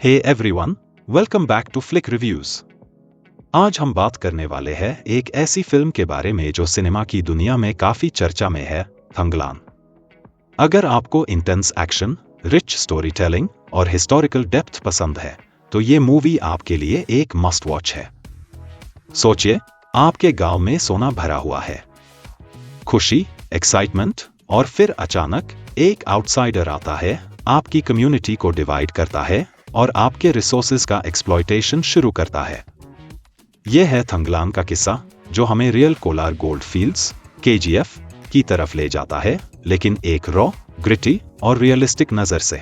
Hey everyone, welcome back to Flick Reviews. आज हम बात करने वाले हैं एक ऐसी फिल्म के बारे में जो सिनेमा की दुनिया में काफी चर्चा में है, थंगलान। अगर आपको intense action, rich story telling और हिस्टोरिकल डेप्थ पसंद है तो ये मूवी आपके लिए एक मस्ट वॉच है। सोचिए, आपके गांव में सोना भरा हुआ है। खुशी, एक्साइटमेंट और फिर अचानक एक आउटसाइडर आता है, आपकी कम्युनिटी को डिवाइड करता है और आपके रिसोर्सेज का एक्सप्लॉयटेशन शुरू करता है। यह है थंगलान का किस्सा, जो हमें real Kolar gold fields (KGF) की तरफ ले जाता है, लेकिन एक रॉ, ग्रिटी और रियलिस्टिक नजर से।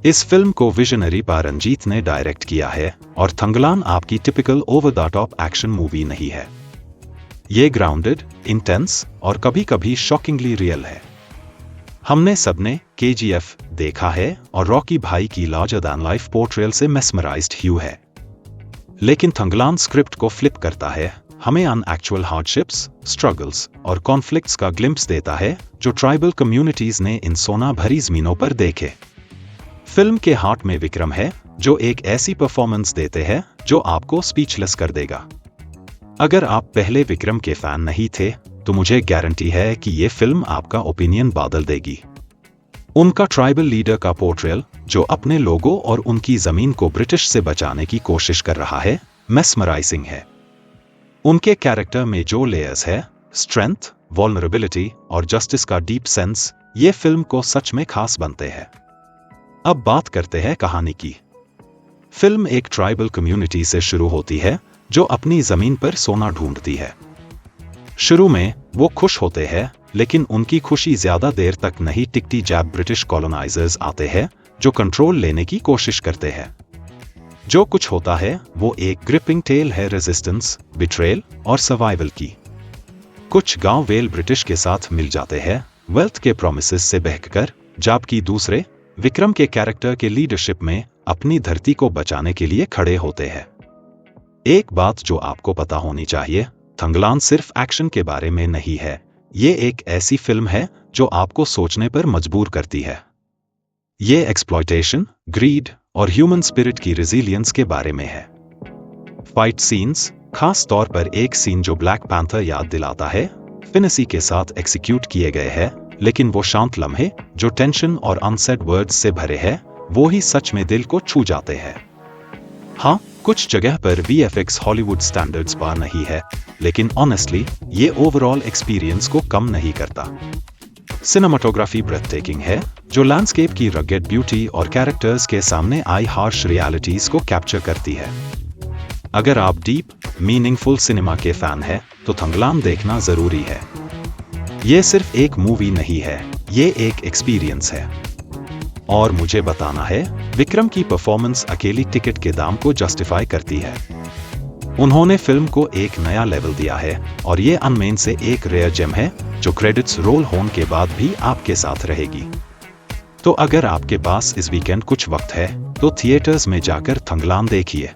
इस फिल्म को विजनरी रंजीत ने डायरेक्ट किया है और थंगलान आपकी typical over the top action movie नहीं है। ये ग्राउंडेड, इंटेंस और कभी-कभी शॉकिंगली रियल है। हमने सबने KGF देखा है और रॉकी भाई की लार्जर दैन लाइफ पोर्ट्रेयल से मेस्मराइज्ड ह्यू है। लेकिन थंगलान स्क्रिप्ट को फ्लिप करता है, हमें अनएक्चुअल हार्डशिप्स, स्ट्रगल्स और कॉन्फ्लिक्ट्स का ग्लिम्प्स देता है जो ट्राइबल कम्युनिटीज ने इन सोना भरी जमीनों पर देखे। फिल्म के हार्ट में विक्रम है, जो एक ऐसी परफॉर्मेंस देते हैं जो आपको स्पीचलेस कर देगा। अगर आप पहले विक्रम के फैन नहीं थे तो मुझे गारंटी है कि ये फिल्म आपका ओपिनियन बदल देगी। उनका ट्राइबल लीडर का पोर्ट्रेयल, जो अपने लोगों और उनकी जमीन को ब्रिटिश से बचाने की कोशिश कर रहा है, मेस्मराइजिंग है। उनके कैरेक्टर में जो लेयर्स है, स्ट्रेंथ, वल्नरेबिलिटी और जस्टिस का डीप सेंस, ये फिल्म को सच में खास बनते हैं। अब बात करते हैं कहानी की। फिल्म एक ट्राइबल कम्युनिटी से शुरू होती है जो अपनी जमीन पर सोना ढूंढती है। शुरू में वो खुश होते हैं, लेकिन उनकी खुशी ज्यादा देर तक नहीं टिकती जब ब्रिटिश कॉलोनाइजर्स आते हैं जो कंट्रोल लेने की कोशिश करते हैं। जो कुछ होता है वो एक ग्रिपिंग टेल है रेजिस्टेंस, बिट्रेल और सर्वाइवल की। कुछ गांव वेल ब्रिटिश के साथ मिल जाते हैं वेल्थ के प्रोमिसेस से बहकर, जबकि दूसरे विक्रम के कैरेक्टर के लीडरशिप में अपनी धरती को बचाने के लिए खड़े होते हैं। एक बात जो आपको पता होनी चाहिए, थंगलान सिर्फ एक्शन के बारे में नहीं है। ये एक ऐसी फिल्म है जो आपको सोचने पर मजबूर करती है। ये एक्सप्लॉयटेशन, ग्रीड और ह्यूमन स्पिरिट की रेजिलियंस के बारे में है। फाइट सीन्स, खास तौर पर एक सीन जो ब्लैक पैंथर याद दिलाता है, फिनिसी के साथ एक्सिक्यूट किए गए हैं, लेकिन वो शांत लम्हे जो टेंशन और अनसेड वर्ड्स से भरे हैं, वो ही सच में दिल को छू जाते हैं। हाँ, कुछ जगह पर VFX हॉलीवुड स्टैंडर्ड्स पर नहीं है, लेकिन ऑनेस्टली ये ओवरऑल एक्सपीरियंस को कम नहीं करता। सिनेमाटोग्राफी ब्रेथटेकिंग है, जो लैंडस्केप की रगेड ब्यूटी और कैरेक्टर्स के सामने आई हार्श रियलिटीज को कैप्चर करती है। अगर आप डीप, मीनिंगफुल सिनेमा के फैन हैं, तो थंगलान देखना जरूरी है। ये सिर्फ एक मूवी नहीं है, ये एक एक्सपीरियंस है। और मुझे बताना है, विक्रम की परफॉर्मेंस अकेली टिकट के दाम को जस्टिफाई करती है। उन्होंने फिल्म को एक नया लेवल दिया है और ये अनमेन से एक रेयर जेम है जो क्रेडिट्स रोल होने के बाद भी आपके साथ रहेगी। तो अगर आपके पास इस वीकेंड कुछ वक्त है तो थिएटर्स में जाकर थंगलान देखिए।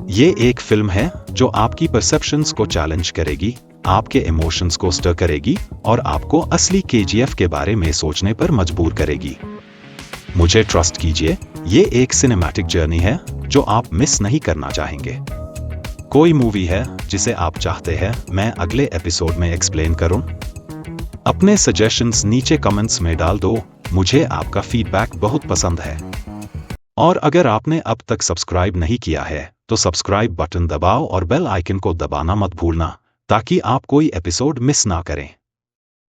ये एक फिल्म है जो आपकी परसेप्शंस को चैलेंज करेगी, आपके इमोशंस को स्टर करेगी और आपको असली KGF के बारे में सोचने पर मजबूर करेगी। मुझे ट्रस्ट कीजिए, ये एक सिनेमैटिक जर्नी है जो आप मिस नहीं करना चाहेंगे। कोई मूवी है जिसे आप चाहते हैं मैं अगले एपिसोड में एक्सप्लेन करूं? अपने सजेशंस नीचे कमेंट्स में डाल दो, मुझे आपका फीडबैक बहुत पसंद है। और अगर आपने अब तक सब्सक्राइब नहीं किया है तो सब्सक्राइब बटन दबाओ और बेल आइकन को दबाना मत भूलना, ताकि आप कोई एपिसोड मिस ना करें।